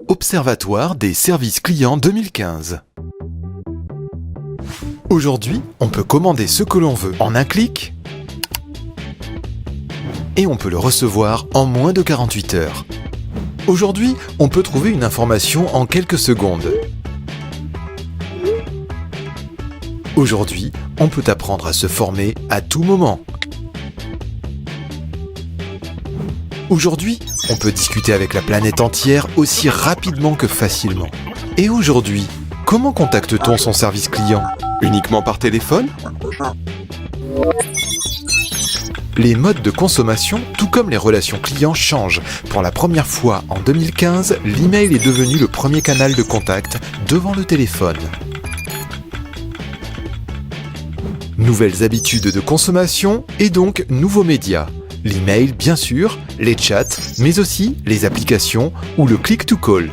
Observatoire des services clients 2015. Aujourd'hui, on peut commander ce que l'on veut en un clic et on peut le recevoir en moins de 48 heures. Aujourd'hui, on peut trouver une information en quelques secondes. Aujourd'hui, on peut apprendre à se former à tout moment. Aujourd'hui, on peut discuter avec la planète entière aussi rapidement que facilement. Et aujourd'hui, comment contacte-t-on son service client? Uniquement par téléphone? Les modes de consommation, tout comme les relations clients, changent. Pour la première fois en 2015, l'email est devenu le premier canal de contact devant le téléphone. Nouvelles habitudes de consommation et donc nouveaux médias. L'email, bien sûr, les chats, mais aussi les applications ou le click-to-call.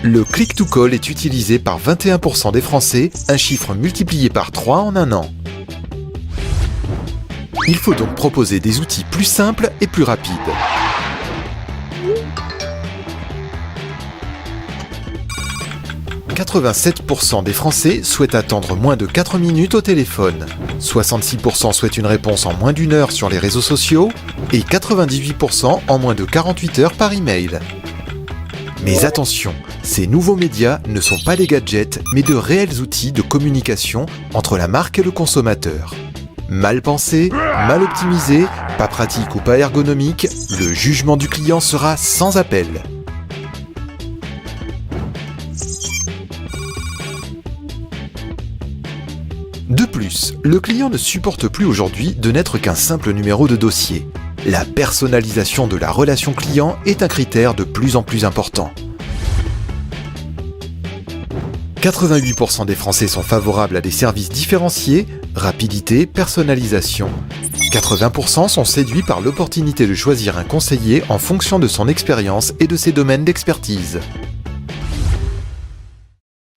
Le click-to-call est utilisé par 21% des Français, un chiffre multiplié par 3 en un an. Il faut donc proposer des outils plus simples et plus rapides. « 87% des Français souhaitent attendre moins de 4 minutes au téléphone. 66% souhaitent une réponse en moins d'1 heure sur les réseaux sociaux et 98% en moins de 48 heures par email. Mais attention, ces nouveaux médias ne sont pas des gadgets, mais de réels outils de communication entre la marque et le consommateur. Mal pensé, mal optimisé, pas pratique ou pas ergonomique, le jugement du client sera sans appel. De plus, le client ne supporte plus aujourd'hui de n'être qu'un simple numéro de dossier. La personnalisation de la relation client est un critère de plus en plus important. 88% des Français sont favorables à des services différenciés, rapidité, personnalisation. 80% sont séduits par l'opportunité de choisir un conseiller en fonction de son expérience et de ses domaines d'expertise.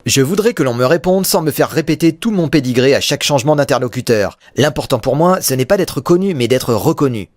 Je voudrais que l'on me réponde sans me faire répéter tout mon pédigré à chaque changement d'interlocuteur. L'important pour moi, ce n'est pas d'être connu, mais d'être reconnu.